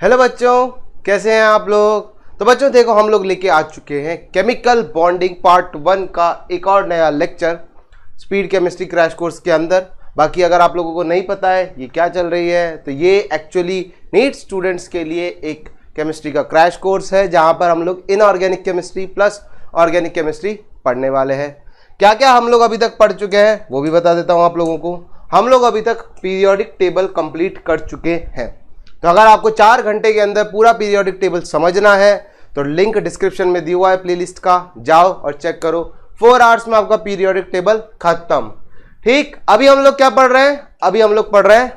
Hello बच्चों, कैसे हैं आप लोग। तो बच्चों देखो, हम लोग लेके आ चुके हैं केमिकल बॉन्डिंग पार्ट 1 का एक और नया lecture speed chemistry crash course के अंदर। बाकी अगर आप लोगों को नहीं पता है ये क्या चल रही है, तो ये एक्चुअली नीट स्टूडेंट्स के लिए एक केमिस्ट्री का क्रैश कोर्स है, जहां पर हम लोग inorganic chemistry plus organic chemistry पढ़ने वाले हैं। क्या क्या हम लोग अभी तक पढ़ चुके हैं वो भी बता देता हूं आप लोगों को। हम लोग अभी तक पीरियोडिक टेबल कंप्लीट कर चुके हैं। तो अगर आपको 4 घंटे के अंदर पूरा पीरियोडिक टेबल समझना है तो लिंक डिस्क्रिप्शन में दिया हुआ है प्लेलिस्ट का, जाओ और चेक करो। 4 आवर्स में आपका पीरियोडिक टेबल खत्म। ठीक, अभी हम लोग क्या पढ़ रहे हैं? अभी हम लोग पढ़ रहे हैं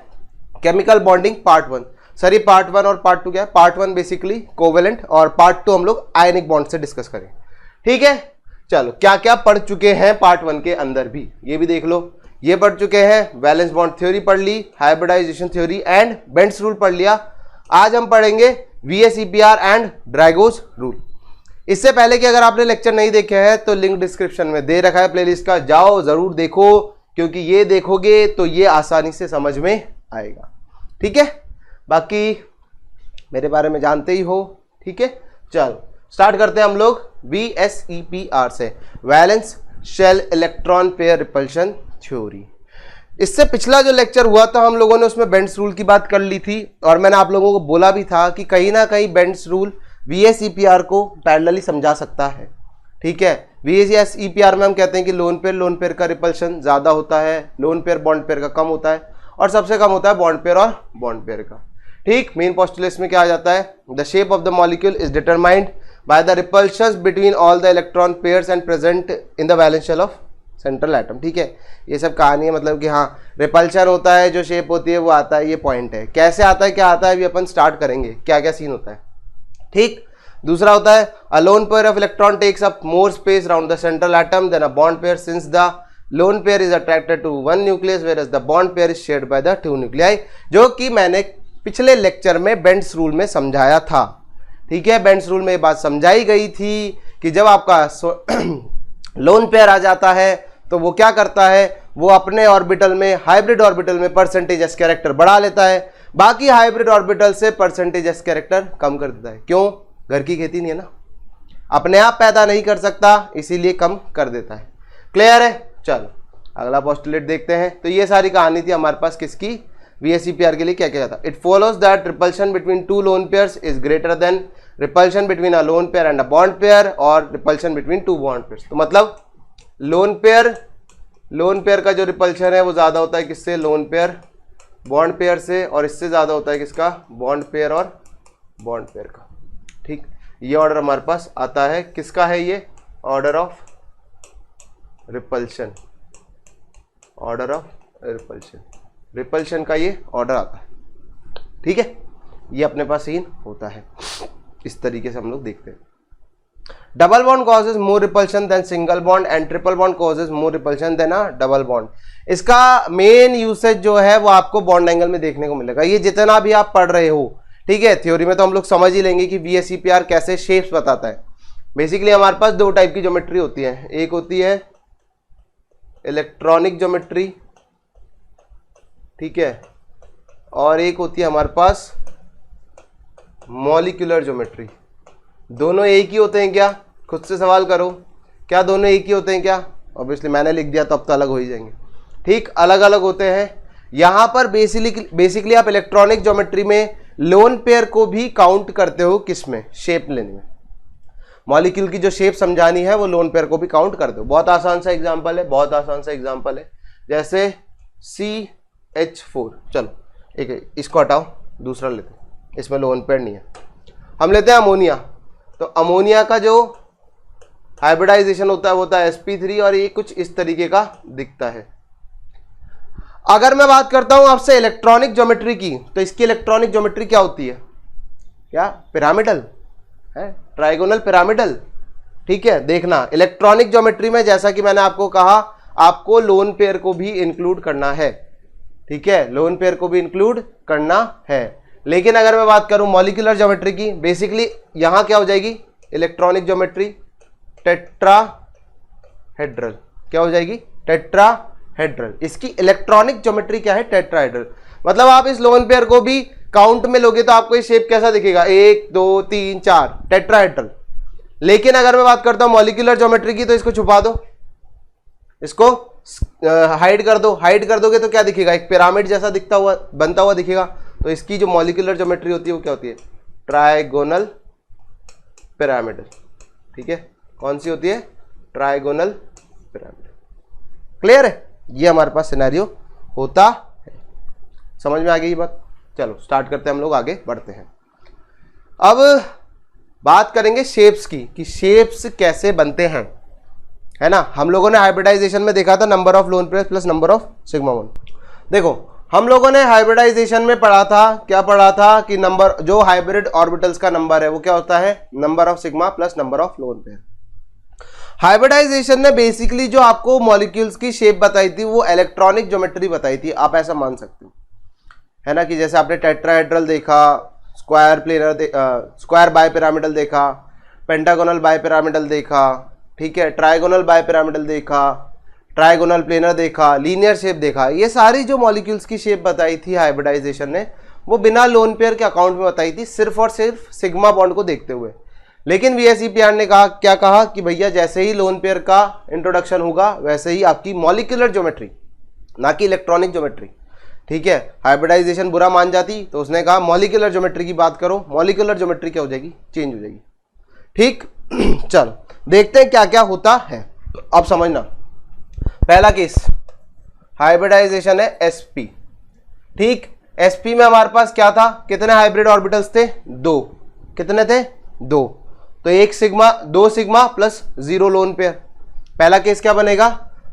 केमिकल बॉन्डिंग पार्ट 1। सर ये पार्ट 1 और पार्ट 2 क्या है? पार्ट 1 बेसिकली कोवेलेंट और पार्ट 2 हम लोग आयनिक बॉन्ड से डिस्कस करें। ठीक है, चलो क्या क्या पढ़ चुके हैं पार्ट 1 के अंदर भी ये भी देख लो। ये पढ़ चुके हैं, वैलेंस बॉन्ड थ्योरी पढ़ ली, hybridization theory and Bent's rule पढ़ लिया। आज हम पढ़ेंगे VSEPR एंड ड्रैगोस रूल। इससे पहले कि अगर आपने लेक्चर नहीं देखे हैं तो लिंक डिस्क्रिप्शन में दे रखा है प्लेलिस्ट का, जाओ जरूर देखो, क्योंकि ये देखोगे तो ये आसानी से समझ में आएगा। ठीक है, बाकी मेरे बारे में जानते ही हो। ठीक है, चलो स्टार्ट करते हैं हम लोग VSEPR से, valence shell electron pair repulsion theory. इससे पिछला जो लेक्चर हुआ था हम लोगों ने उसमें बेंट्स रूल की बात कर ली थी, और मैंने आप लोगों को बोला भी था कि कहीं ना कहीं बेंट्स रूल VSEPR को पैरेलली समझा सकता है। ठीक है, VSEPR में हम कहते हैं कि लोन पेयर का रिपल्शन ज़्यादा होता है, लोन पेयर बॉन्ड पेयर का कम होता है, और सबसे कम होता है बॉन्ड पेयर और बॉन्ड पेयर का। ठीक, मेन पोस्टुलेट्स में क्या आ जाता है? The shape of the molecule is determined by the repulsions between all the electron pairs and present in the valence shell of central atom. ठीक है, ये सब कहानी है, मतलब कि हाँ रिपल्शन होता है, जो शेप होती है वो आता है, ये पॉइंट है। कैसे आता है, क्या आता है, अभी अपन स्टार्ट करेंगे क्या क्या सीन होता है। ठीक, दूसरा होता है a lone pair of electron takes up more space around the central atom than a bond pair since the lone pair is attracted to one nucleus whereas the bond pair is shared by the 2 nuclei, जो कि मैंने पिछले lecture में Bent's rule में समझाया था। ठीक है, बेंट्स रूल में ये बात समझाई गई थी कि जब आपका लोन पेयर आ जाता है तो वो क्या करता है, वो अपने ऑर्बिटल में, हाइब्रिड ऑर्बिटल में परसेंटेज एस कैरेक्टर बढ़ा लेता है, बाकी हाइब्रिड ऑर्बिटल से परसेंटेज एस कैरेक्टर कम कर देता है। क्यों? घर की खेती नहीं है ना, अपने आप पैदा नहीं कर सकता, इसीलिए कम कर देता है। क्लियर है? चलो अगला पोस्टुलेट देखते हैं। तो ये सारी कहानी थी हमारे पास किसकी? VSEPR के लिए क्या क्या था। It follows that repulsion between 2 lone pairs is greater than repulsion between a lone pair and a bond pair और रिपल्शन बिटवीन 2 बॉन्ड पेयर्स। तो मतलब लोन पेयर का जो रिपल्शन है वो ज़्यादा होता है किससे? लोन पेयर बॉन्ड पेयर से, और इससे ज़्यादा होता है किसका? बॉन्ड पेयर और बॉन्ड पेयर का। ठीक, ये ऑर्डर हमारे पास आता है, किसका है ये? Order of repulsion, order of repulsion का ये ऑर्डर आता है। ठीक है, ये अपने पास सीन होता है, इस तरीके से हम लोग देखते हैं। Double bond causes more repulsion than single bond and triple bond causes more repulsion than a double bond. इसका मेन यूसेज जो है वो आपको बॉन्ड एंगल में देखने को मिलेगा। ये जितना भी आप पढ़ रहे हो, ठीक है, थ्योरी में तो हम लोग समझ ही लेंगे कि VSEPR कैसे शेप्स बताता है। बेसिकली हमारे पास 2 टाइप की ज्योमेट्री होती है, एक होती है इलेक्ट्रॉनिक ज्योमेट्री, ठीक है, और एक होती है हमारे पास मॉलिक्यूलर ज्योमेट्री। दोनों एक ही होते हैं क्या? खुद से सवाल करो, क्या दोनों एक ही होते हैं क्या? ऑब्वियसली मैंने लिख दिया तो अब तो अलग हो ही जाएंगे। ठीक, अलग अलग होते हैं। यहां पर बेसिकली आप इलेक्ट्रॉनिक ज्योमेट्री में लोन पेयर को भी काउंट करते हो, किस में? शेप लेने में। मॉलिक्यूल की जो शेप समझानी है वो लोन पेयर को भी काउंट करते हो। बहुत आसान सा एग्जाम्पल है, बहुत आसान सा एग्जाम्पल है, जैसे CH4। चलो एक इसको हटाओ, दूसरा लेते हैं, इसमें लोन पेयर नहीं है। हम लेते हैं अमोनिया। तो अमोनिया का जो हाइब्रिडाइजेशन होता है वो होता है sp3, और ये कुछ इस तरीके का दिखता है। अगर मैं बात करता हूं आपसे इलेक्ट्रॉनिक ज्योमेट्री की, तो इसकी इलेक्ट्रॉनिक ज्योमेट्री क्या होती है? क्या? पिरामिडल है, ट्राइगोनल पिरामिडल। ठीक है, देखना इलेक्ट्रॉनिक ज्योमेट्री में जैसा कि मैंने आपको कहा, आपको लोन पेयर को भी इंक्लूड करना है। ठीक है, लोन पेयर को भी इंक्लूड करना है। लेकिन अगर मैं बात करूं मॉलिक्यूलर ज्योमेट्री की, बेसिकली यहां क्या हो जाएगी? Electronic geometry tetrahedral. क्या हो जाएगी? टेट्राहेड्रल। इसकी इलेक्ट्रॉनिक ज्योमेट्री क्या है? टेट्राहेड्रल। मतलब आप इस लोन पेयर को भी काउंट में लोगे तो आपको ये शेप कैसा दिखेगा, 1 2 3 4 टेट्राहेड्रल। लेकिन अगर मैं बात करता हूं मॉलिक्यूलर ज्योमेट्री की, तो इसको छुपा दो, इसको हाइड कर दो। हाइड कर दोगे तो क्या दिखेगा, एक पिरामिड जैसा दिखता हुआ बनता हुआ दिखेगा। तो इसकी जो मॉलिक्यूलर ज्योमेट्री होती है वो क्या होती है, ट्राइगोनल पिरामिडल। ठीक है, कौन सी होती है, ट्राइगोनल पिरामिडल। क्लियर है, ये हमारे पास सिनेरियो होता है। समझ में आ गई ये बात। चलो स्टार्ट करते हैं, हम लोग आगे बढ़ते हैं। अब बात करेंगे शेप्स की, कि शेप्स कैसे बनते हैं, है ना। हम लोगों ने हाइब्रिडाइजेशन में देखा था number of lone pairs plus number of sigma 1। देखो हम लोगों ने हाइब्रिडाइजेशन में पढ़ा था, क्या पढ़ा था, कि नंबर जो हाइब्रिड ऑर्बिटल्स का नंबर है वो क्या होता है, number of sigma plus number of lone pair. Hybridization ने बेसिकली जो आपको मॉलिक्यूल्स की शेप बताई थी वो इलेक्ट्रॉनिक ज्योमेट्री बताई थी, आप ऐसा मान सकते हो, है ना। कि जैसे आपने टेट्राहेड्रल देखा, square planar square by pyramidal देखा, पेंटागोनल बाय पिरामिडल देखा, ठीक है, ट्राइगोनल बाय पिरामिडल देखा, ट्राइगोनल प्लेनर देखा, लीनियर शेप देखा। ये सारी जो मॉलिक्यूल्स की शेप बताई थी हाइब्रिडाइजेशन ने, वो बिना लोन पेयर के अकाउंट में बताई थी, सिर्फ और सिर्फ सिग्मा बॉन्ड को देखते हुए। लेकिन VSEPR ने कहा, क्या कहा, कि भैया जैसे ही लोन पेयर का इंट्रोडक्शन होगा वैसे ही आपकी मॉलिक्यूलर ज्योमेट्री, ना कि इलेक्ट्रॉनिक ज्योमेट्री, ठीक है, हाइब्रिडाइजेशन बुरा मान जाती, तो उसने कहा मॉलिक्यूलर ज्योमेट्री की बात करो। मॉलिक्यूलर ज्योमेट्री क्या हो जाएगी, चेंज हो जाएगी। ठीक चलो देखते हैं क्या क्या होता है। अब समझना, पहला केस हाइब्रिडाइजेशन है SP। ठीक, SP में हमारे पास क्या था, कितने हाइब्रिड ऑर्बिटल्स थे, 2। कितने थे, 2। तो 1 sigma 2 sigma plus 0 lone pair. पहला केस क्या बनेगा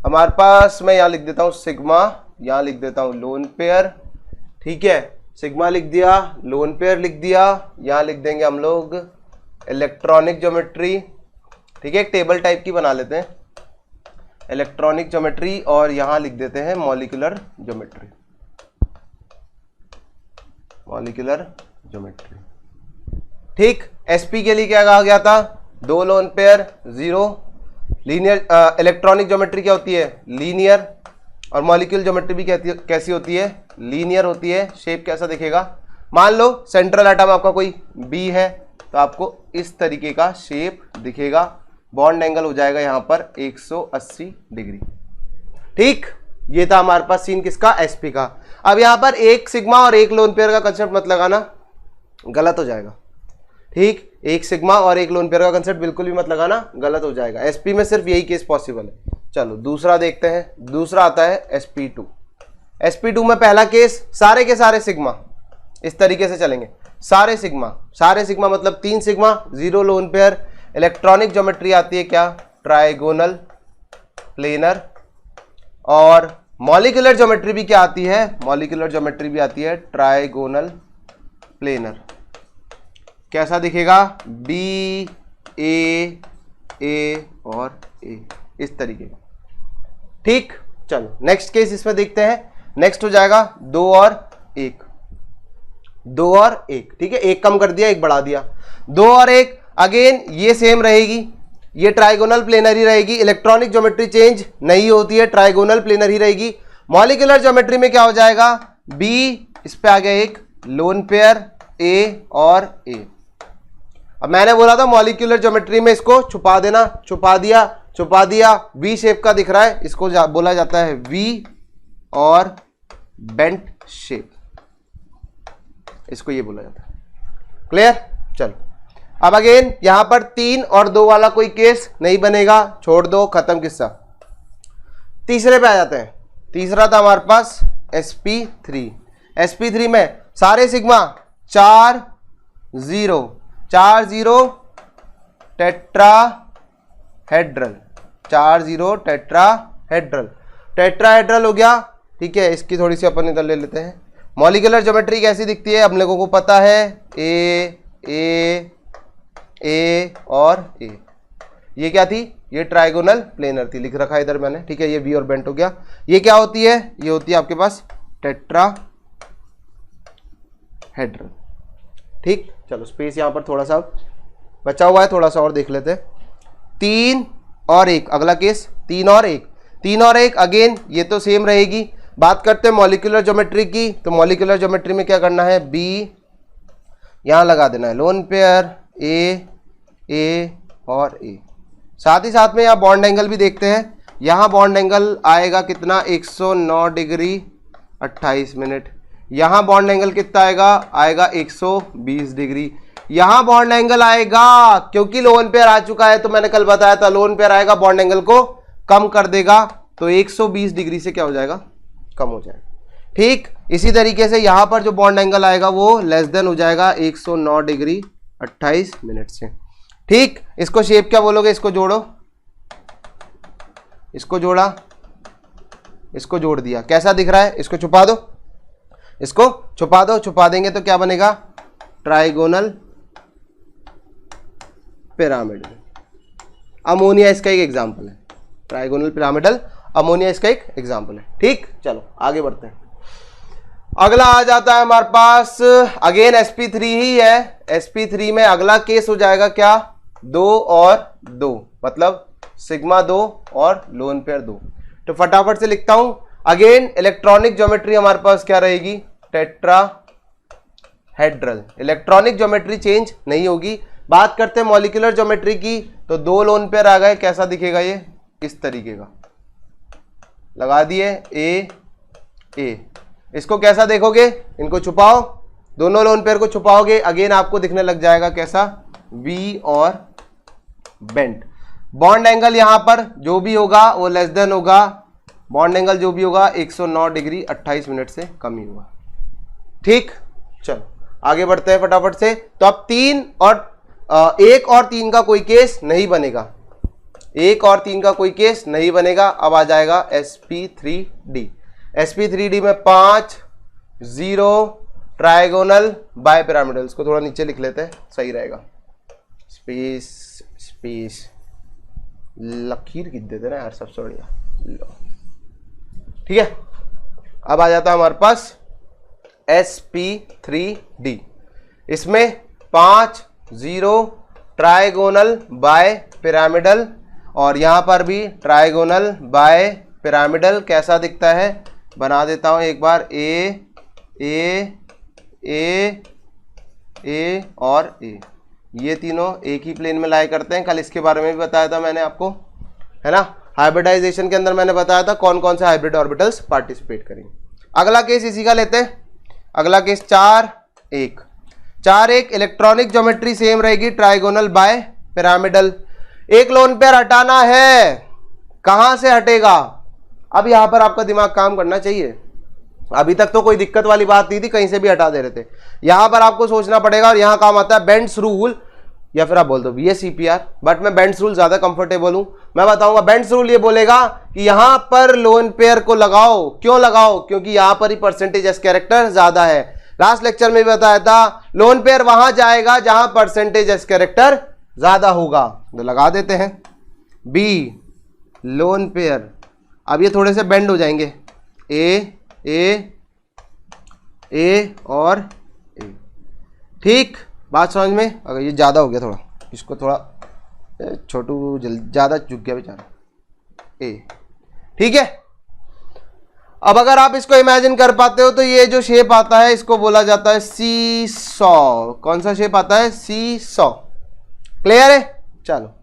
हमारे पास, मैं यहां लिख देता हूं सिग्मा, यहां लिख देता हूं लोन पेयर। ठीक है, सिग्मा लिख दिया, लोन पेयर लिख दिया, यहां लिख देंगे हम लोग इलेक्ट्रॉनिक ज्योमेट्री। ठीक है, एक टेबल टाइप की बना लेते हैं, इलेक्ट्रॉनिक ज्योमेट्री, और यहां लिख देते हैं मॉलिक्यूलर ज्योमेट्री। Molecular geometry. ठीक, SP के लिए क्या कहा गया था, 2 lone pair 0 linear. Electronic geometry क्या होती है, लीनियर, और मॉलिक्यूलर ज्योमेट्री भी कैसी होती है, लीनियर होती है। शेप कैसा दिखेगा, मान लो सेंट्रल एटम आपका कोई B है, तो आपको इस तरीके का शेप दिखेगा। बॉन्ड एंगल हो जाएगा यहां पर 180 डिग्री। ठीक, ये था हमारे पास सीन किसका, SP का। अब यहां पर 1 सिग्मा और 1 लोन पेयर का कंसेप्ट मत लगाना, गलत हो जाएगा। ठीक, 1 सिग्मा और 1 लोन पेयर का कंसेप्ट बिल्कुल भी मत लगाना, गलत हो जाएगा। SP में सिर्फ यही केस पॉसिबल है। चलो दूसरा देखते हैं, दूसरा आता है SP2। SP2 में पहला केस सारे के सारे सिग्मा, इस तरीके से चलेंगे, सारे सिग्मा मतलब 3 sigma 0 lone pair. Electronic geometry आती है क्या, ट्राइगोनल प्लेनर। और मॉलिक्यूलर ज्योमेट्री भी क्या आती है, मॉलिक्यूलर ज्योमेट्री भी आती है ट्राइगोनल प्लेनर। कैसा दिखेगा, B A और A, इस तरीके का। ठीक, चलो नेक्स्ट केस इसमें देखते हैं। नेक्स्ट हो जाएगा 2 और 1, 2 और 1। ठीक है, 1 कम कर दिया, 1 बढ़ा दिया, 2 और 1। अगेन ये सेम रहेगी, ये ट्राइगोनल प्लेनर ही रहेगी। इलेक्ट्रॉनिक ज्योमेट्री चेंज नहीं होती है, ट्राइगोनल प्लेनर ही रहेगी। मॉलिक्यूलर ज्योमेट्री में क्या हो जाएगा, B, इस पे आ गया एक लोन पेयर A और A। अब मैंने बोला था मॉलिक्यूलर ज्योमेट्री में इसको छुपा देना, छुपा दिया। V शेप का दिख रहा है, इसको बोला जाता है V और बेंट शेप, इसको ये बोला जाता है। क्लियर, चलो अब अगेन यहां पर 3 और 2 वाला कोई केस नहीं बनेगा, छोड़ दो, खत्म किस्सा। तीसरे पे आ जाते हैं। तीसरा था हमारे पास SP3। SP3 में सारे सिग्मा 4 0 टेट्राहेड्रल, 4 0 टेट्राहेड्रल हो गया। ठीक है, इसकी थोड़ी सी अपन इधर ले लेते हैं। मॉलिक्यूलर ज्योमेट्री कैसी दिखती है, हम लोगों को पता है, A और A। ये क्या थी, ये ट्राइगोनल प्लेनर थी, लिख रखा है इधर मैंने। ठीक है, ये V और बेंट हो गया। ये क्या होती है, ये होती है आपके पास टेट्राहेड्रल। ठीक, चलो स्पेस यहां पर थोड़ा सा बचा हुआ है, थोड़ा सा और देख लेते हैं। 3 और 1, अगला केस 3 और 1। अगेन ये तो सेम रहेगी। बात करते हैं मॉलिक्यूलर ज्योमेट्री की, तो मॉलिक्यूलर ज्योमेट्री में क्या करना है, B यहाँ लगा देना है लोन पेयर ए और ए। साथ ही साथ में यहाँ बॉन्ड एंगल भी देखते हैं। यहाँ बॉन्ड एंगल आएगा कितना, 109 डिग्री 28 मिनट। यहाँ बॉन्ड एंगल कितना आएगा 120 डिग्री। यहाँ बॉन्ड एंगल आएगा, क्योंकि लोन पेयर आ चुका है तो मैंने कल बताया था लोन पेयर आएगा बॉन्ड एंगल को कम कर देगा, तो 120 डिग्री से क्या हो जाएगा, कम हो जाएगा। ठीक इसी तरीके से यहाँ पर जो बॉन्ड एंगल आएगा वो लेस देन हो जाएगा 109 डिग्री 28 मिनट से। ठीक, इसको शेप क्या बोलोगे, इसको जोड़ो, इसको जोड़ा, इसको जोड़ दिया, कैसा दिख रहा है, इसको छुपा दो, इसको छुपा दो, छुपा देंगे तो क्या बनेगा, ट्राइगोनल पिरामिड। अमोनिया इसका एक एग्जांपल है, ट्राइगोनल पिरामिडल अमोनिया इसका एक एग्जांपल है। ठीक, चलो आगे बढ़ते हैं। अगला आ जाता है हमारे पास, अगेन sp3 ही है। sp3 में अगला केस हो जाएगा क्या, 2 और 2, मतलब सिग्मा 2 और लोन पेयर 2। तो फटाफट से लिखता हूं, अगेन इलेक्ट्रॉनिक ज्योमेट्री हमारे पास क्या रहेगी, टेट्राहेड्रल। इलेक्ट्रॉनिक ज्योमेट्री चेंज नहीं होगी। बात करते हैं मॉलिक्यूलर ज्योमेट्री की, तो 2 लोन पेयर आ गए, कैसा दिखेगा ये, इस तरीके का लगा दिए ए। इसको कैसा देखोगे, इनको छुपाओ, दोनों लोन पेयर को छुपाओगे, अगेन आपको दिखने लग जाएगा कैसा, वी और बेंट। बॉन्ड एंगल यहां पर जो भी होगा वो लेस देन होगा, बॉन्ड एंगल जो भी होगा 109 डिग्री 28 मिनट से कम ही होगा। ठीक, चलो आगे बढ़ते हैं फटाफट से। तो अब 1 और 3 का कोई केस नहीं बनेगा, 1 और 3 का कोई केस नहीं बनेगा। अब आ जाएगा sp3d। sp3d में 5 0 ट्राइगोनल बाय पिरामिडल। इसको थोड़ा नीचे लिख लेते हैं, सही रहेगा। स्पेस लकीर खींच देते ना यार, सबसे बढ़िया। ठीक है, अब आ जाता है हमारे पास sp3d। इसमें 5 0 ट्राइगोनल बाय पिरामिडल, और यहां पर भी ट्राइगोनल बाय पिरामिडल कैसा दिखता है, बना देता हूं एक बार, ए और ए, ये तीनों एक ही प्लेन में लाई करते हैं। कल इसके बारे में भी बताया था मैंने आपको, है ना। हाइब्रिडाइजेशन के अंदर मैंने बताया था कौन कौन से हाइब्रिड ऑर्बिटल्स पार्टिसिपेट करेंगे। अगला केस इसी का लेते हैं। अगला केस 4 1 इलेक्ट्रॉनिक ज्योमेट्री सेम रहेगी, ट्राइगोनल बाय पिरामिडल। एक लोन पेयर हटाना है, कहां से हटेगा, अब यहां पर आपका दिमाग काम करना चाहिए। अभी तक तो कोई दिक्कत वाली बात नहीं थी, कहीं से भी हटा दे रहे थे। यहां पर आपको सोचना पड़ेगा, और यहां काम आता है बेंड्स रूल, या फिर आप बोल दो VSEPR, बट मैं बेंड्स रूल ज्यादा कंफर्टेबल हूं। मैं बताऊंगा बेंड्स रूल ये बोलेगा कि यहां पर लोन पेयर को लगाओ। क्यों लगाओ, क्योंकि यहां पर ही परसेंटेज एस कैरेक्टर ज्यादा है। लास्ट लेक्चर में भी बताया था, लोन पेयर वहां जाएगा जहां परसेंटेज एस कैरेक्टर ज्यादा होगा, तो लगा देते हैं बी लोन पेयर। अब ये थोड़े से बेंड हो जाएंगे, ए और ए। ठीक, बात समझ में। अगर ये ज़्यादा हो गया थोड़ा, इसको थोड़ा छोटू ज़्यादा झुक गया बेचारा, ए। ठीक है, अब अगर आप इसको इमेजिन कर पाते हो तो ये जो शेप आता है इसको बोला जाता है सी सॉ। कौन सा शेप आता है, सी सॉ। क्लियर है, चलो।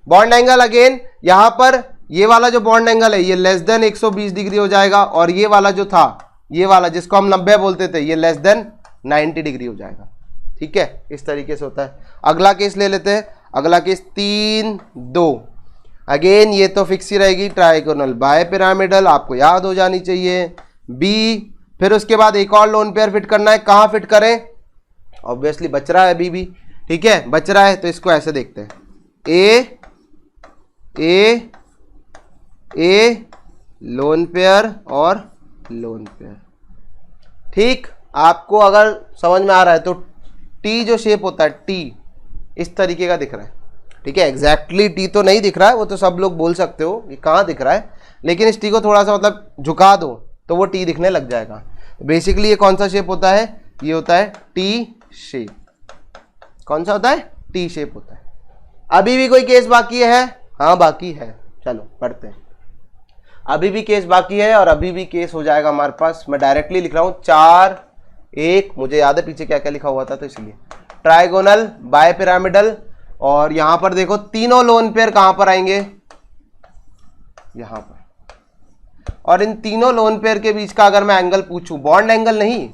बॉन्ड एंगल अगेन यहां पर ये वाला जो बॉन्ड एंगल है ये लेस देन 120 डिग्री हो जाएगा, और ये वाला जो था, ये वाला जिसको हम 90 बोलते थे, ये लेस देन 90 डिग्री हो जाएगा। ठीक है, इस तरीके से होता है। अगला केस ले लेते हैं। अगला केस 3 2। अगेन ये तो फिक्स ही रहेगी, ट्राइगोनल बाय पिरामिडल, आपको याद हो जानी चाहिए, बी। फिर उसके बाद एक और लोन पेयर फिट करना है, कहाँ फिट करें, ऑब्वियसली बच रहा है अभी भी। ठीक है, बच रहा है तो इसको ऐसे देखते हैं, ए लोन पेयर और लोन पेयर। ठीक, आपको अगर समझ में आ रहा है तो टी जो शेप होता है, टी इस तरीके का दिख रहा है। ठीक है, एग्जैक्टली टी तो नहीं दिख रहा है, वो तो सब लोग बोल सकते हो ये कहाँ दिख रहा है, लेकिन इस टी को थोड़ा सा मतलब झुका दो तो वो टी दिखने लग जाएगा। बेसिकली ये कौन सा शेप होता है, ये होता है टी शेप। कौन सा होता है, टी शेप होता है। अभी भी कोई केस बाकी है, हाँ बाकी है, चलो पढ़ते हैं। अभी भी केस बाकी है, और अभी भी केस हो जाएगा हमारे पास। मैं डायरेक्टली लिख रहा हूं 4 1, मुझे याद है पीछे क्या क्या लिखा हुआ था तो इसलिए ट्राइगोनल, बाय पिरामिडल, और यहां पर देखो तीनों लोन पेयर कहां पर आएंगे, यहां पर। और इन तीनों लोन पेयर के बीच का अगर मैं एंगल पूछूं, बॉन्ड एंगल नहीं,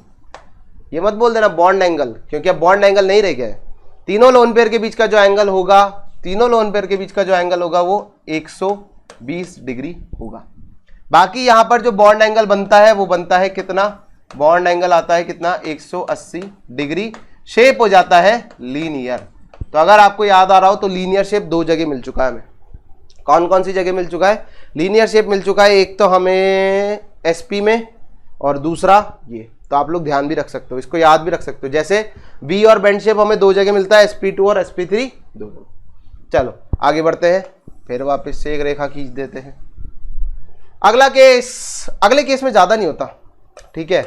ये मत बोल देना बॉन्ड एंगल, क्योंकि अब बॉन्ड एंगल नहीं रह गया है। तीनों लोन पेयर के बीच का जो एंगल होगा, तीनों लोन पेयर के बीच का जो एंगल होगा वो 120 डिग्री होगा। बाकी यहां पर जो बॉन्ड एंगल बनता है वो बनता है कितना, बॉन्ड एंगल आता है कितना, 180 डिग्री। शेप हो जाता है लीनियर। तो अगर आपको याद आ रहा हो तो लीनियर शेप दो जगह मिल चुका है हमें। कौन कौन सी जगह मिल चुका है, लीनियर शेप मिल चुका है, एक तो हमें एसपी में और दूसरा ये। तो आप लोग ध्यान भी रख सकते हो, इसको याद भी रख सकते हो। जैसे बी और बेंड शेप हमें दो जगह मिलता है, sp2 और sp3 दोनों। चलो आगे बढ़ते हैं, फिर वापस से एक रेखा खींच देते हैं। अगला केस, अगले केस में ज्यादा नहीं होता, ठीक है।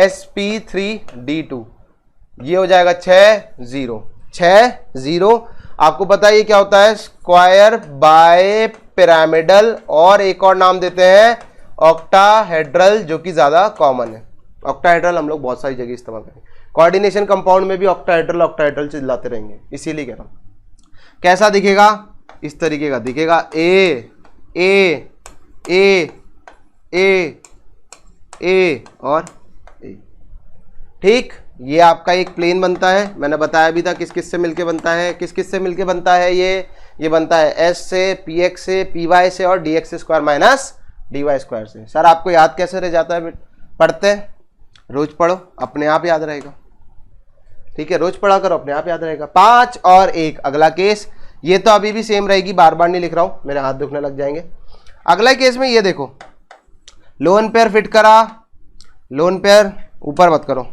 sp3d2 ये हो जाएगा 6 0। आपको पता है ये क्या होता है, स्क्वायर बाय पिरामिडल, और एक और नाम देते हैं ऑक्टाहेड्रल, जो कि ज्यादा कॉमन है। ऑक्टाहेड्रल हम लोग बहुत सारी जगह इस्तेमाल करेंगे, कोऑर्डिनेशन कंपाउंड में भी ऑक्टाहेड्रल चिल्लाते रहेंगे, इसीलिए कह रहा हूं। कैसा दिखेगा, इस तरीके का दिखेगा, ए ए ए ए ए और ए, ठीक। ये आपका एक प्लेन बनता है, मैंने बताया भी था किस किस से मिलके बनता है, किस किस से मिलके बनता है ये बनता है एस से, पी एक्स से, पी वाई से और D X square minus D Y square से। सर आपको याद कैसे रह जाता है, पढ़ते हैं, रोज पढ़ो, अपने आप याद रहेगा, ठीक है। रोज पढ़ा करो, अपने आप याद रहेगा। 5 और 1 अगला केस, ये तो अभी भी सेम रहेगी, बार बार नहीं लिख रहा हूं, मेरे हाथ दुखने लग जाएंगे। अगला केस में ये देखो, लोन पेयर फिट करा, लोन पेयर ऊपर मत करो,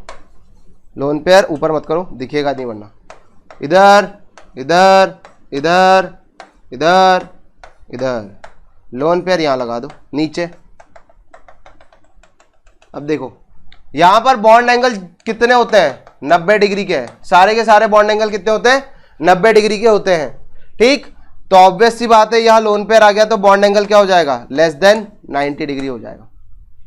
लोन पेयर ऊपर मत करो, दिखेगा नहीं वरना। इधर इधर इधर इधर इधर, लोन पेयर यहां लगा दो नीचे। अब देखो यहां पर बॉन्ड एंगल कितने होते हैं, 90 डिग्री के हैं, सारे के सारे बॉन्ड एंगल कितने होते हैं, 90 डिग्री के होते हैं, ठीक। तो ऑब्वियस सी बात है, यहां लोन पेयर आ गया तो बॉन्ड एंगल क्या हो जाएगा, लेस देन 90 डिग्री हो जाएगा,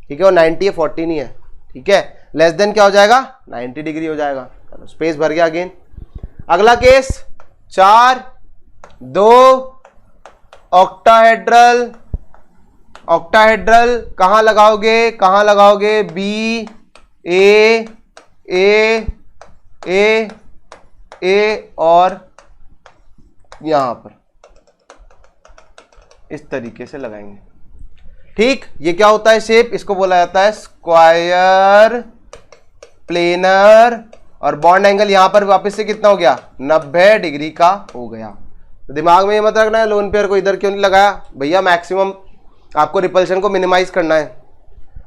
ठीक है। वो 90 है, 40 नहीं है, ठीक है। लेस देन क्या हो जाएगा, 90 डिग्री हो जाएगा। स्पेस भर गया अगेन। अगला केस 4 2 ऑक्टाहेड्रल, ऑक्टाहेड्रल कहां लगाओगे, कहां लगाओगे, बी ए ए ए ए और यहां पर इस तरीके से लगाएंगे, ठीक। ये क्या होता है शेप, इसको बोला जाता है स्क्वायर प्लेनर, और बॉन्ड एंगल यहां पर वापस से कितना हो गया, 90 डिग्री का हो गया। तो दिमाग में ये मत रखना है लोन पेयर को इधर क्यों नहीं लगाया, भैया मैक्सिमम आपको रिपल्शन को मिनिमाइज करना है,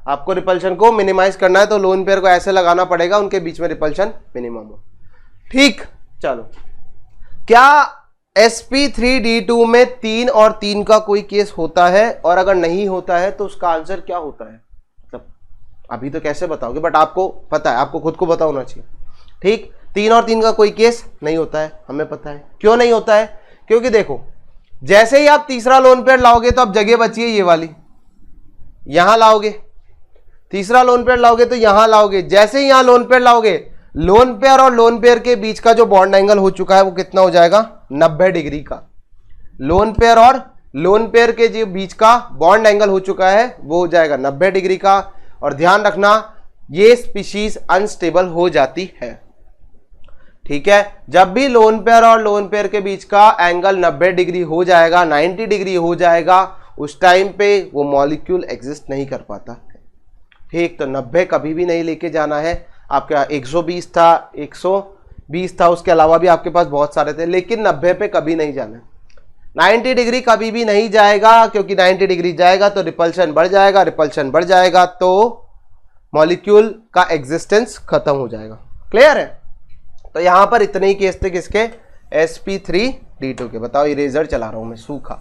आपको रिपल्शन को मिनिमाइज करना है, तो लोन पेयर को ऐसे लगाना पड़ेगा उनके बीच में रिपल्शन मिनिमम हो, ठीक। चलो, क्या sp3d2 में 3 और 3 का कोई केस होता है, और अगर नहीं होता है तो उसका आंसर क्या होता है, मतलब अभी तो कैसे बताओगे, बट आपको पता है, आपको खुद को पता होना चाहिए, ठीक। 3 और 3 का कोई केस नहीं होता है, हमें पता है क्यों नहीं होता है, क्योंकि देखो जैसे ही आप तीसरा लोन पेयर लाओगे तो अब जगह बची है ये वाली, यहां लाओगे, तीसरा लोन पेयर लाओगे तो यहां लाओगे, जैसे ही यहां लोन पेयर लाओगे, लोन पेयर और लोन पेयर के बीच का जो बॉन्ड एंगल हो चुका है वो कितना हो जाएगा, 90 डिग्री का। लोन पेयर और लोन पेयर के जो बीच का बॉन्ड एंगल हो चुका है वो हो जाएगा 90 डिग्री का। और ध्यान रखना ये स्पीशीज अनस्टेबल हो जाती है, ठीक है। जब भी लोन पेयर और लोन पेयर के बीच का एंगल 90 डिग्री हो जाएगा, 90 डिग्री हो जाएगा, उस टाइम पे वो मॉलिक्यूल एग्जिस्ट नहीं कर पाता, ठीक। तो 90 कभी भी नहीं लेके जाना है। आपका 120 था, 120 था, उसके अलावा भी आपके पास बहुत सारे थे, लेकिन 90 पे कभी नहीं जाना। 90 डिग्री कभी भी नहीं जाएगा, क्योंकि 90 डिग्री जाएगा तो रिपल्शन बढ़ जाएगा, रिपल्शन बढ़ जाएगा तो मॉलिक्यूल का एग्जिस्टेंस खत्म हो जाएगा। क्लियर है। तो यहां पर इतने ही केस थे किसके, sp3d2 के। बताओ, इरेजर चला रहा हूं मैं, सूखा।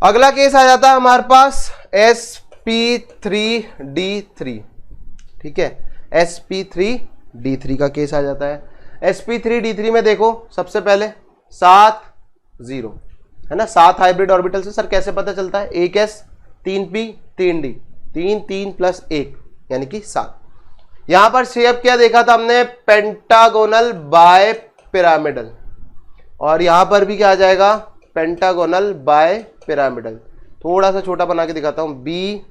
अगला केस आ जाता है हमारे पास sp3d3, ठीक है। sp3d3 का केस आ जाता है। sp3d3 में देखो सबसे पहले 7 0 है ना, 7 हाइब्रिड ऑर्बिटल से। सर कैसे पता चलता है, 1s 3p 3d, 3 3 + 1 यानी कि 7। यहां पर शेप क्या देखा था हमने, पेंटागोनल बाय पिरामिडल, और यहां पर भी क्या आ जाएगा, पेंटागोनल बाय पिरामिडल। थोड़ा सा छोटा बना के दिखाता हूं, बी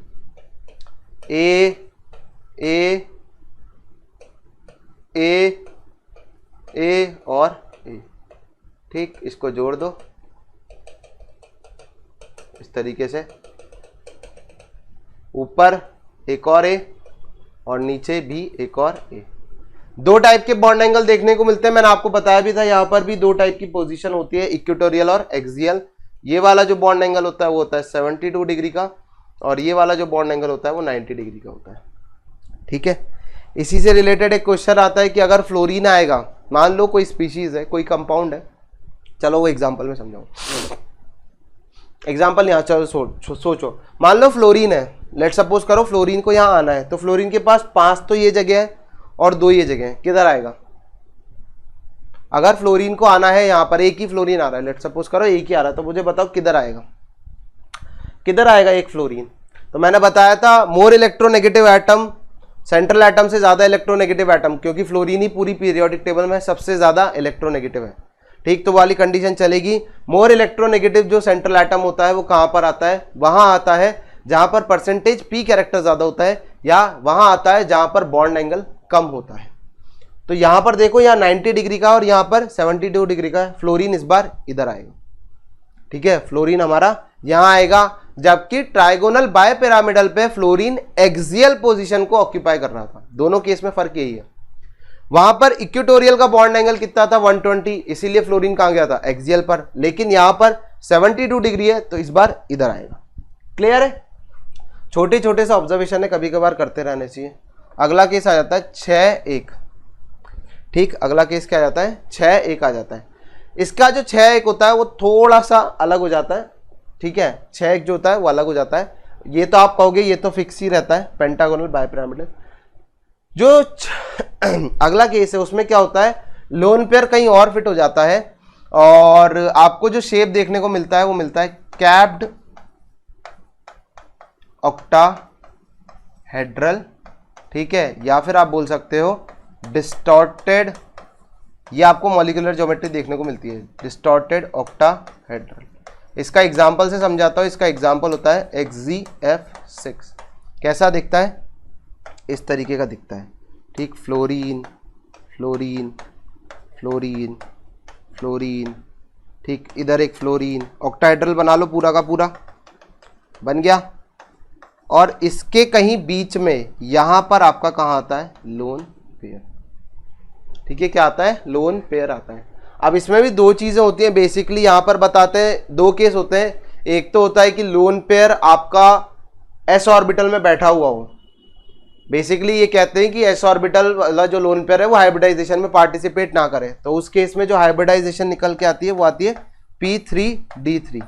ए ए ए ए और ए, ठीक, इसको जोड़ दो इस तरीके से, ऊपर एक और ए और नीचे भी एक और ए। दो टाइप के बॉन्ड एंगल देखने को मिलते हैं, मैंने आपको बताया भी था, यहां पर भी दो टाइप की पोजीशन होती है, इक्वेटोरियल और एक्सियल। ये वाला जो बॉन्ड एंगल होता है वो होता है 72 डिग्री का, और ये वाला जो बॉन्ड एंगल होता है वो 90 डिग्री का होता है, ठीक है। इसी से रिलेटेड एक क्वेश्चन आता है कि अगर फ्लोरीन आएगा, मान लो कोई स्पीशीज है, कोई कंपाउंड है, चलो वो एग्जांपल में समझाऊं, एग्जांपल यहाँ चलो सोचो, मान लो फ्लोरीन है, लेट सपोज करो फ्लोरीन को यहाँ आना है, तो फ्लोरीन के पास 5 तो ये जगह है और 2 ये जगह है, किधर आएगा? अगर फ्लोरीन को आना है यहाँ पर, एक ही फ्लोरीन आ रहा है, लेट सपोज करो एक ही आ रहा है, तो मुझे बताओ किधर आएगा, किधर आएगा एक फ्लोरीन? तो मैंने बताया था more electronegative atom, central atom से ज्यादा इलेक्ट्रोनेगेटिव एटम, क्योंकि फ्लोरीन ही पूरी पीरियोडिक टेबल में सबसे ज्यादा इलेक्ट्रोनेगेटिव है, ठीक। तो वाली कंडीशन चलेगी। मोर इलेक्ट्रोनेगेटिव जो सेंट्रल एटम होता है वो कहां पर आता है? वहां आता है जहां पर परसेंटेज पी कैरेक्टर ज्यादा होता है, या वहां आता है जहां पर बॉन्ड एंगल कम होता है। तो यहां पर देखो, यहाँ 90 डिग्री का और यहां पर 72 डिग्री का, फ्लोरीन इस बार इधर आएगा, ठीक है, फ्लोरीन हमारा यहां आएगा, जबकि ट्राइगोनल बाय पिरामिडल पे फ्लोरीन एक्सियल पोजीशन को ऑक्यूपाई कर रहा था। दोनों केस में फर्क यही है, वहां पर इक्वेटोरियल का बॉन्ड एंगल कितना था? 120, इसीलिए फ्लोरीन कहां गया था? एक्सियल पर। लेकिन यहां पर 72 डिग्री है, तो इस बार इधर आएगा। क्लियर है? छोटे छोटे से ऑब्जर्वेशन है, कभी कभार करते रहने चाहिए। अगला केस आ जाता है 6-1, ठीक। अगला केस क्या आ जाता है? 6-1 आ जाता है। इसका जो 6-1 होता है वो थोड़ा सा अलग हो जाता है, ठीक है। 6-1 जो होता है वो अलग हो जाता है। ये तो आप कहोगे ये तो फिक्स ही रहता है, पेंटागोनल बायपिरामिडल। जो अगला केस है उसमें क्या होता है, लोन पेयर कहीं और फिट हो जाता है, और आपको जो शेप देखने को मिलता है वो मिलता है कैप्ड ऑक्टाहेड्रल, ठीक है, या फिर आप बोल सकते हो डिस्टॉर्टेड, ये आपको मॉलिक्यूलर ज्योमेट्री देखने को मिलती है, डिस्टॉर्टेड ऑक्टाहेड्रल। इसका एग्जाम्पल से समझाता हूं। इसका एग्जाम्पल होता है XZF6। कैसा दिखता है? इस तरीके का दिखता है, ठीक। फ्लोरीन फ्लोरीन फ्लोरीन फ्लोरीन, ठीक। इधर एक फ्लोरीन, ऑक्टाहेड्रल बना लो, पूरा का पूरा बन गया। और इसके कहीं बीच में यहां पर आपका कहां आता है? लोन पेयर, ठीक है। क्या आता है? लोन पेयर आता है। अब इसमें भी दो चीजें होती हैं बेसिकली, यहां पर बताते हैं दो केस होते हैं। एक तो होता है कि लोन पेयर आपका एस ऑर्बिटल में बैठा हुआ हो, बेसिकली ये कहते हैं कि एस ऑर्बिटल वाला जो लोन पेयर है वो हाइब्रिडाइजेशन में पार्टिसिपेट ना करे, तो उस केस में जो हाइब्रिडाइजेशन निकल के आती है वो आती है P3D3,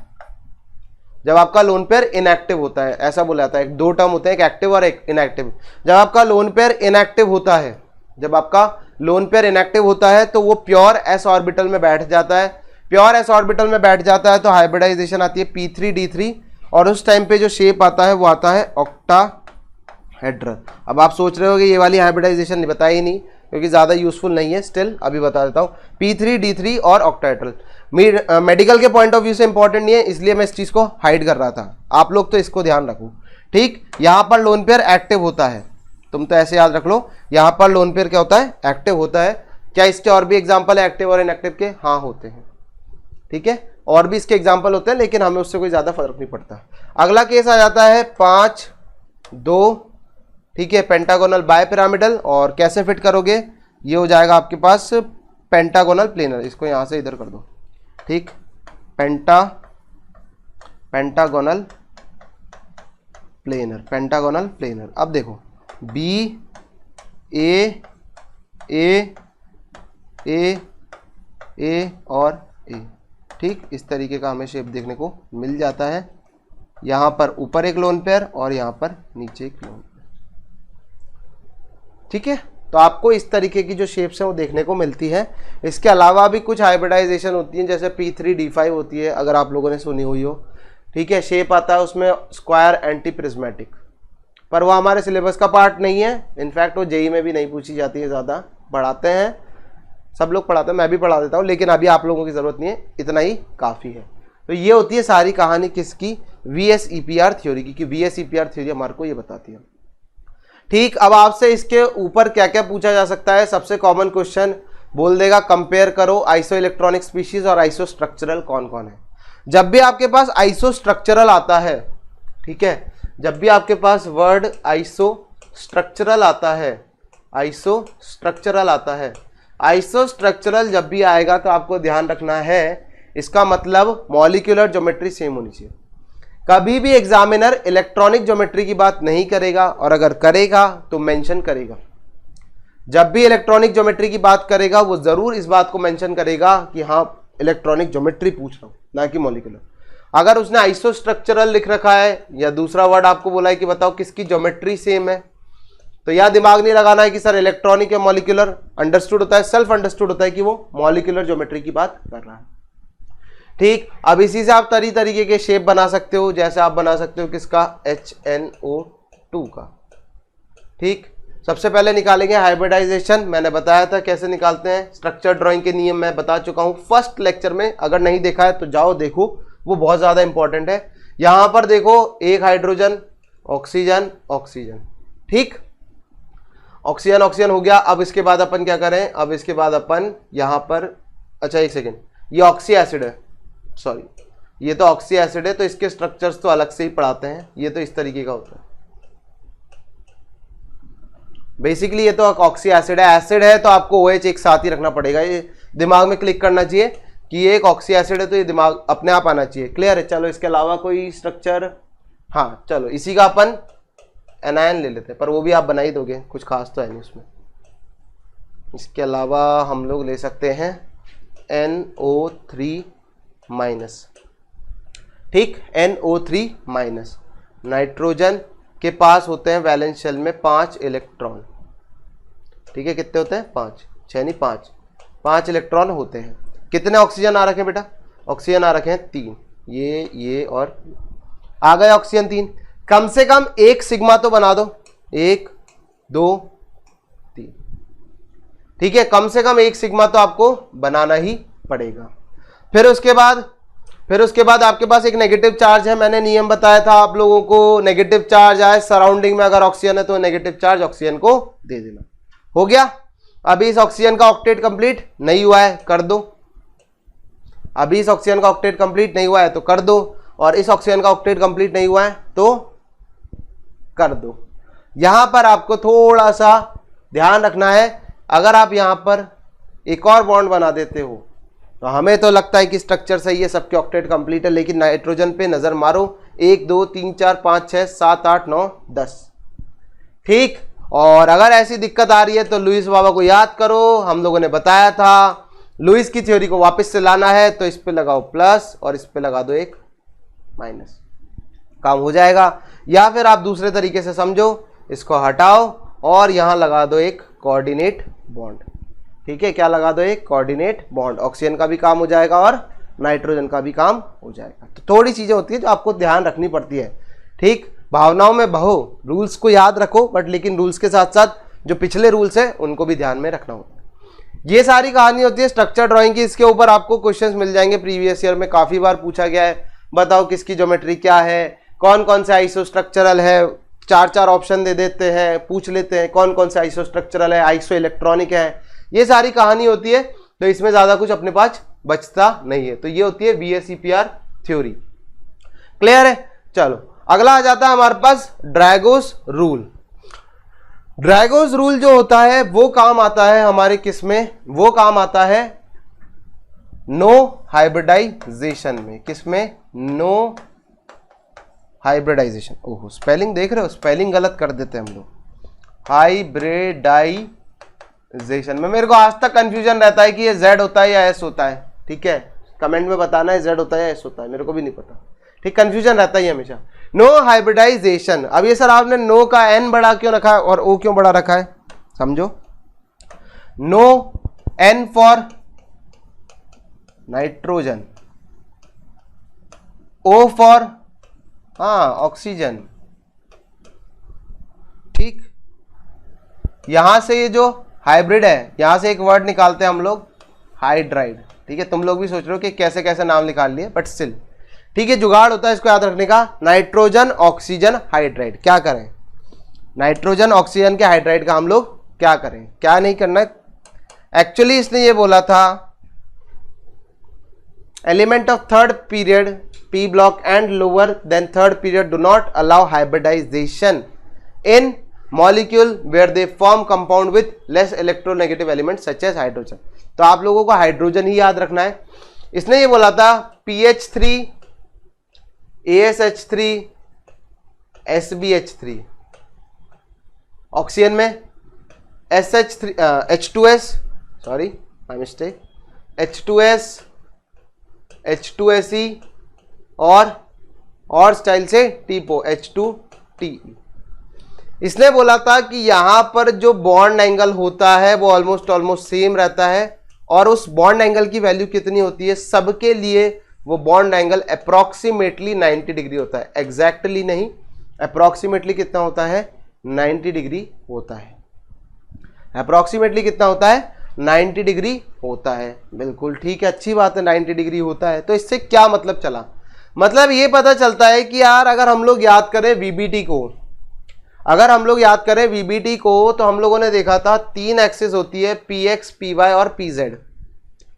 जब आपका लोन पेयर इनएक्टिव होता है। ऐसा बोला जाता है, दो टर्म होते हैं, एक एक्टिव और एक इनएक्टिव। जब आपका लोन पेयर इनएक्टिव होता है, जब आपका लोन पेयर इनएक्टिव होता है तो वो प्योर एस ऑर्बिटल में बैठ जाता है। प्योर एस ऑर्बिटल में बैठ जाता है तो हाइब्रिडाइजेशन आती है P3D3, और उस टाइम पे जो शेप आता है वो आता है ऑक्टाहेड्रल। अब आप सोच रहे हो कि ये वाली हाइब्रिडाइजेशन नहीं बताई नहीं, क्योंकि ज़्यादा यूजफुल नहीं है, स्टिल अभी बता देता हूँ। P3D3 और ऑक्टाहेड्रल मेडिकल के पॉइंट ऑफ व्यू से इंपॉर्टेंट नहीं है, इसलिए मैं इस चीज़ को हाइड कर रहा था। आप लोग तो इसको ध्यान रखो, ठीक। यहाँ पर लोन पेयर एक्टिव होता है, तुम तो ऐसे याद रख लो, यहाँ पर लोन पेयर क्या होता है? एक्टिव होता है। क्या इसके और भी एग्जाम्पल है एक्टिव और इनएक्टिव के? हाँ होते हैं, ठीक है, और भी इसके एग्जाम्पल होते हैं, लेकिन हमें उससे कोई ज़्यादा फर्क नहीं पड़ता। अगला केस आ जाता है 5-2, ठीक है, पेंटागोनल बायपिरामिडल। और कैसे फिट करोगे? ये हो जाएगा आपके पास पेंटागोनल प्लेनर, इसको यहाँ से इधर कर दो, ठीक। Pentagonal planar. अब देखो B A और A, ठीक। इस तरीके का हमें शेप देखने को मिल जाता है। यहाँ पर ऊपर एक लोन पेयर और यहाँ पर नीचे एक लोन पेयर, ठीक है। तो आपको इस तरीके की जो शेप्स हैं वो देखने को मिलती है। इसके अलावा भी कुछ हाइब्रिडाइजेशन होती है, जैसे P3D5 होती है, अगर आप लोगों ने सुनी हुई हो, ठीक है। शेप आता है उसमें स्क्वायर एंटी प्रिज्मेटिक, पर वो हमारे सिलेबस का पार्ट नहीं है। इनफैक्ट वो जेई में भी नहीं पूछी जाती है, ज़्यादा पढ़ाते हैं, सब लोग पढ़ाते हैं, मैं भी पढ़ा देता हूँ, लेकिन अभी आप लोगों की ज़रूरत नहीं है, इतना ही काफ़ी है। तो ये होती है सारी कहानी किसकी, VSEPR थ्योरी की, कि VSEPR थ्योरी हमारे को ये बताती है। ठीक, अब आपसे इसके ऊपर क्या क्या पूछा जा सकता है। सबसे कॉमन क्वेश्चन बोल देगा कंपेयर करो आइसो इलेक्ट्रॉनिक स्पीशीज और आइसो स्ट्रक्चरल कौन कौन है। जब भी आपके पास आइसो स्ट्रक्चरल आता है, ठीक है, जब भी आपके पास वर्ड आइसो स्ट्रक्चरल आता है, आइसो स्ट्रक्चरल आता है, आइसो स्ट्रक्चरल जब भी आएगा तो आपको ध्यान रखना है, इसका मतलब मॉलिक्यूलर ज्योमेट्री सेम होनी चाहिए। कभी भी एग्जामिनर इलेक्ट्रॉनिक ज्योमेट्री की बात नहीं करेगा, और अगर करेगा तो मेंशन करेगा। जब भी इलेक्ट्रॉनिक ज्योमेट्री की बात करेगा वो जरूर इस बात को मेंशन करेगा कि हाँ इलेक्ट्रॉनिक ज्योमेट्री पूछ रहा हूं, ना कि मॉलिक्यूलर। अगर उसने आइसो स्ट्रक्चरल लिख रखा है या दूसरा वर्ड आपको बोला है कि बताओ किसकी ज्योमेट्री सेम है, तो यह दिमाग नहीं लगाना है कि सर इलेक्ट्रॉनिक या मॉलिक्यूलर। अंडरस्टूड होता है, सेल्फ अंडरस्टूड होता है कि वो मॉलिक्यूलर ज्योमेट्री की बात कर रहा है। ठीक, अब इसी से आप तरीके के शेप बना सकते हो, जैसे आप बना सकते हो किसका, HNO2 का। ठीक, सबसे पहले निकालेंगे हाइब्रिडाइजेशन। मैंने बताया था कैसे निकालते हैं, स्ट्रक्चर ड्राइंग के नियम मैं बता चुका हूं फर्स्ट लेक्चर में, अगर नहीं देखा है तो जाओ देखो, वो बहुत ज्यादा इंपॉर्टेंट है। यहां पर देखो एक हाइड्रोजन, ऑक्सीजन, ऑक्सीजन, ठीक, ऑक्सीजन ऑक्सीजन हो गया। अब इसके बाद अपन क्या करें, अब इसके बाद अपन यहां पर, अच्छा एक सेकेंड, ये ऑक्सी एसिड है, सॉरी ये तो ऑक्सी एसिड है, तो इसके स्ट्रक्चर्स तो अलग से ही पढ़ाते हैं। ये तो इस तरीके का होता है, बेसिकली ये तो ऑक्सी एसिड है, एसिड है तो आपको OH एक साथ ही रखना पड़ेगा। ये दिमाग में क्लिक करना चाहिए कि ये एक ऑक्सी एसिड है, तो ये दिमाग अपने आप आना चाहिए। क्लियर है, चलो इसके अलावा कोई स्ट्रक्चर, हाँ चलो इसी का अपन एनायन ले लेते हैं, पर वो भी आप बना ही दोगे, कुछ खास तो है नहीं उसमें। इसके अलावा हम लोग ले सकते हैं NO3 माइनस, ठीक, NO3 माइनस। नाइट्रोजन के पास होते हैं वैलेंस शेल में 5 इलेक्ट्रॉन, ठीक है, कितने होते हैं, 5, 6 नहीं 5 इलेक्ट्रॉन होते हैं। कितने ऑक्सीजन आ रखे हैं बेटा, ऑक्सीजन आ रखे हैं 3, ये और आ गए ऑक्सीजन 3। कम से कम एक सिग्मा तो बना दो, 1 2 3, ठीक है, कम से कम एक सिग्मा तो आपको बनाना ही पड़ेगा। फिर उसके बाद आपके पास एक नेगेटिव चार्ज है। मैंने नियम बताया था आप लोगों को, नेगेटिव चार्ज आए सराउंडिंग में अगर ऑक्सीजन है तो नेगेटिव चार्ज ऑक्सीजन को दे देना। हो गया, अभी इस ऑक्सीजन का ऑक्टेट कंप्लीट नहीं हुआ है, कर दो। अभी इस ऑक्सीजन का ऑक्टेट कंप्लीट नहीं हुआ है तो कर दो, और इस ऑक्सीजन का ऑक्टेट कंप्लीट नहीं हुआ है तो कर दो। यहां पर आपको थोड़ा सा ध्यान रखना है, अगर आप यहां पर एक और बॉन्ड बना देते हो तो हमें तो लगता है कि स्ट्रक्चर सही है, सबके ऑक्टेट कंप्लीट है, लेकिन नाइट्रोजन पे नजर मारो, 1 2 3 4 5 6 7 8 9 10, ठीक। और अगर ऐसी दिक्कत आ रही है तो लुईस बाबा को याद करो, हम लोगों ने बताया था लुईस की थ्योरी को वापस से लाना है तो इस पे लगाओ प्लस और इस पे लगा दो एक माइनस, काम हो जाएगा। या फिर आप दूसरे तरीके से समझो, इसको हटाओ और यहां लगा दो एक कोऑर्डिनेट बॉन्ड, ठीक है, क्या लगा दो, एक कोऑर्डिनेट बॉन्ड। ऑक्सीजन का भी काम हो जाएगा और नाइट्रोजन का भी काम हो जाएगा। तो थोड़ी चीजें होती है जो आपको ध्यान रखनी पड़ती है, ठीक। भावनाओं में बहो, रूल्स को याद रखो, बट लेकिन रूल्स के साथ साथ जो पिछले रूल्स है उनको भी ध्यान में रखना होता है। ये सारी कहानी होती है स्ट्रक्चर ड्राइंग की। इसके ऊपर आपको क्वेश्चंस मिल जाएंगे, प्रीवियस ईयर में काफी बार पूछा गया है। बताओ किसकी ज्योमेट्री क्या है, कौन कौन से आइसो स्ट्रक्चरल है, 4 ऑप्शन दे देते हैं, पूछ लेते हैं कौन कौन से आइसो स्ट्रक्चरल है, आइसो इलेक्ट्रॉनिक है, ये सारी कहानी होती है। तो इसमें ज्यादा कुछ अपने पास बचता नहीं है। तो ये होती है VSEPR थ्योरी। क्लियर है, चलो अगला आ जाता है हमारे पास ड्रैगोस रूल। ड्रैगोस रूल जो होता है वो काम आता है हमारे किस में, वो काम आता है नो हाइब्रिडाइजेशन में। किस में, नो हाइब्रिडाइजेशन। ओहो, स्पेलिंग देख रहे हो, स्पेलिंग गलत कर देते हैं हम लोग। हाइब्रिडाइजेशन में मेरे को आज तक कंफ्यूजन रहता है कि ये Z होता है या S होता है, ठीक है, कमेंट में बताना है Z होता है या S होता है, मेरे को भी नहीं पता, ठीक, कंफ्यूजन रहता है हमेशा। No hybridization. अब ये सर आपने नो का N बड़ा क्यों रखा है और O क्यों बड़ा रखा है, समझो। No N for nitrogen, O for oxygen, ठीक, यहां से ये जो हाइब्रिड है, यहां से एक वर्ड निकालते हैं हम लोग हाइड्राइड। ठीक है, तुम लोग भी सोच रहे हो कि कैसे कैसे नाम निकाल लिए, बट स्टिल ठीक है, जुगाड़ होता है इसको याद रखने का। नाइट्रोजन ऑक्सीजन हाइड्राइड, क्या करें, नाइट्रोजन ऑक्सीजन के हाइड्राइड का हम लोग क्या करें, क्या नहीं करना है। एक्चुअली इसने ये बोला था element of third period P block and lower than third period do not allow hybridization in molecule where they form compound with less electronegative element such as hydrogen. तो आप लोगों को हाइड्रोजन ही याद रखना है। इसने ये बोला था PH3 ASH3 SBH3, ऑक्सीजन में SH3 H2S, sorry my mistake, H2S H2SE और स्टाइल से टीपो H2TE। इसने बोला था कि यहां पर जो बॉन्ड एंगल होता है वो ऑलमोस्ट सेम रहता है, और उस बॉन्ड एंगल की वैल्यू कितनी होती है सबके लिए, वो बॉन्ड एंगल अप्रॉक्सीमेटली 90 डिग्री होता है, एग्जैक्टली नहीं, अप्रॉक्सीमेटली कितना होता है 90 डिग्री होता है। अप्रॉक्सीमेटली कितना होता है 90 डिग्री होता है, बिल्कुल ठीक है, अच्छी बात है, 90 डिग्री होता है। तो इससे क्या मतलब चला, मतलब ये पता चलता है कि यार अगर हम लोग याद करें VBT को, अगर हम लोग याद करें VBT को, तो हम लोगों ने देखा था 3 एक्सिस होती है PX PY और PZ।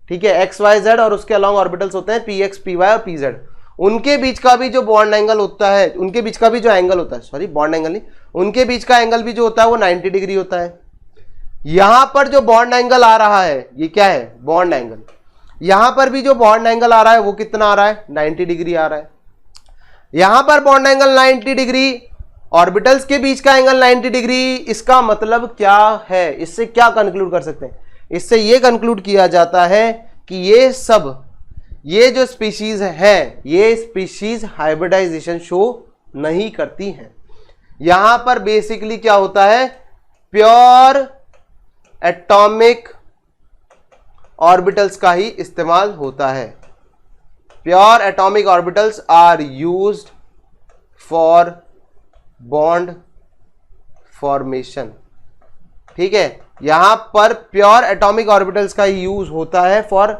ठीक है, XYZ और उसके अलॉन्ग ऑर्बिटल्स होते हैं PX PY और PZ। उनके बीच का भी जो बॉन्ड एंगल होता है, उनके बीच का भी जो एंगल होता है, सॉरी बॉन्ड एंगल नहीं, उनके बीच का एंगल भी जो होता है वो 90 डिग्री होता है। यहां पर जो बॉन्ड एंगल आ रहा है ये क्या है, बॉन्ड एंगल। यहां पर भी जो बॉन्ड एंगल आ रहा है वो कितना आ रहा है 90 डिग्री आ रहा है। यहां पर बॉन्ड एंगल 90 डिग्री, ऑर्बिटल्स के बीच का एंगल 90 डिग्री। इसका मतलब क्या है, इससे क्या कंक्लूड कर सकते हैं, इससे ये कंक्लूड किया जाता है कि ये सब, ये जो स्पीशीज है, ये स्पीशीज हाइब्रिडाइजेशन शो नहीं करती हैं। यहां पर बेसिकली क्या होता है, प्योर एटॉमिक ऑर्बिटल्स का ही इस्तेमाल होता है। Pure atomic orbitals are used for bond formation. ठीक है, यहां पर प्योर एटॉमिक ऑर्बिटल्स का यूज होता है फॉर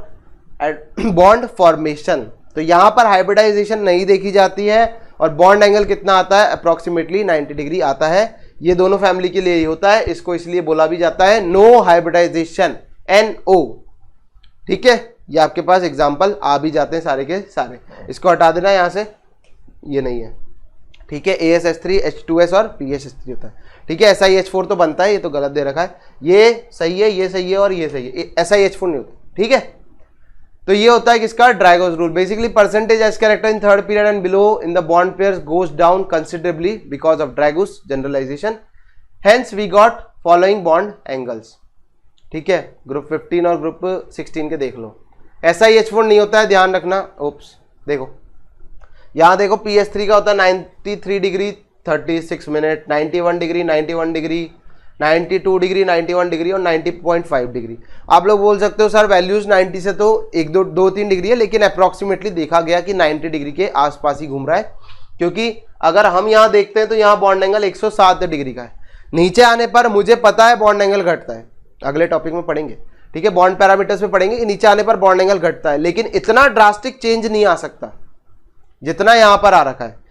बॉन्ड फॉर्मेशन। तो यहां पर हाइब्रिडाइजेशन नहीं देखी जाती है, और बॉन्ड एंगल कितना आता है, अप्रोक्सीमेटली 90 डिग्री आता है। ये दोनों फैमिली के लिए ही होता है, इसको इसलिए बोला भी जाता है नो हाइब्रिडाइजेशन, NO। ठीक है, ये आपके पास एग्जाम्पल आ भी जाते हैं सारे के सारे, इसको हटा देना यहां से, ये नहीं है। ठीक है, ASH3 H2S और PHS3 होता है। ठीक है, SiH4 तो बनता है, ये तो गलत दे रखा है, ये सही है, ये सही है और ये सही है, SiH4 नहीं होता। ठीक है, तो ये होता है किसका, Drago's rule. Basically percentage s character in third period and below in the bond pairs goes down considerably because of Drago's generalization, hence we got following bond angles. ठीक है, ग्रुप 15 और ग्रुप 16 के देख लो। SiH4 नहीं होता है, ध्यान रखना। ओप्स, देखो यहां देखो PH3 का होता है 93 degree 36 minute, 91 degree 91 degree, 92 degree 91 degree और 90.5 डिग्री। आप लोग बोल सकते हो सर वैल्यूज 90 से तो 1-2-3 डिग्री है, लेकिन अप्रॉक्सीमेटली देखा गया कि 90 डिग्री के आसपास ही घूम रहा है, क्योंकि अगर हम यहाँ देखते हैं तो यहाँ बॉन्ड एंगल 107 डिग्री का है। नीचे आने पर मुझे पता है बॉन्ड एंगल घटता है, अगले टॉपिक में पढ़ेंगे। ठीक है, बॉन्ड पैरामीटर्स में पढ़ेंगे कि नीचे आने पर बॉन्ड एंगल घटता है, लेकिन इतना ड्रास्टिक चेंज नहीं आ सकता जितना यहां पर आ रखा है।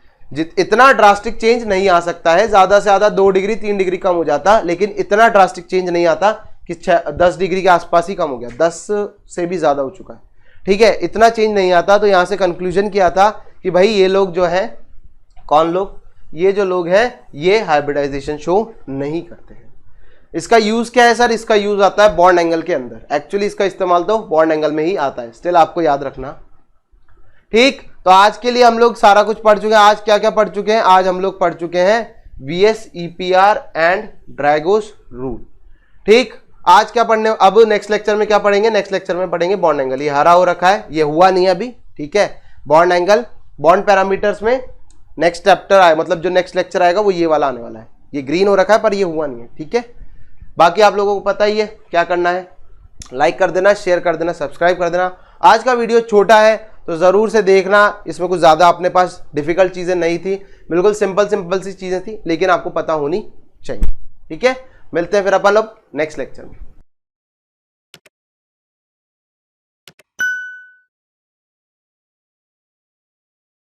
इतना ड्रास्टिक चेंज नहीं आ सकता है, ज्यादा से ज्यादा 2 डिग्री 3 डिग्री कम हो जाता, लेकिन इतना ड्रास्टिक चेंज नहीं आता कि 10 डिग्री के आसपास ही कम हो गया, 10 से भी ज्यादा हो चुका है। ठीक है, इतना चेंज नहीं आता। तो यहां से कंक्लूजन किया था कि भाई ये लोग जो है, कौन लोग, ये जो लोग हैं ये हाइब्रिडाइजेशन शो नहीं करते हैं। इसका यूज क्या है सर, इसका यूज आता है बॉन्ड एंगल के अंदर। एक्चुअली इसका इस्तेमाल तो बॉन्ड एंगल में ही आता है, स्टिल आपको याद रखना। ठीक, तो आज के लिए हम लोग सारा कुछ पढ़ चुके हैं। आज क्या क्या पढ़ चुके हैं, आज हम लोग पढ़ चुके हैं VS EPR एंड ड्रैगोस रूल। ठीक, आज क्या पढ़ने, अब नेक्स्ट लेक्चर में क्या पढ़ेंगे, नेक्स्ट लेक्चर में पढ़ेंगे बॉन्ड एंगल। ये हरा हो रखा है, ये हुआ नहीं अभी। ठीक है, बॉन्ड एंगल, बॉन्ड पैरामीटर्स में नेक्स्ट चैप्टर आए, मतलब जो नेक्स्ट लेक्चर आएगा वो ये वाला आने वाला है। ये ग्रीन हो रखा है पर ये हुआ नहीं है। ठीक है, बाकी आप लोगों को पता ही है क्या करना है, लाइक कर देना, शेयर कर देना, सब्सक्राइब कर देना। आज का वीडियो छोटा है तो ज़रूर से देखना, इसमें कुछ ज़्यादा अपने पास डिफिकल्ट चीज़ें नहीं थी, बिल्कुल सिंपल सी चीज़ें थी, लेकिन आपको पता होनी चाहिए। ठीक है, मिलते हैं फिर अपन अब नेक्स्ट लेक्चर में।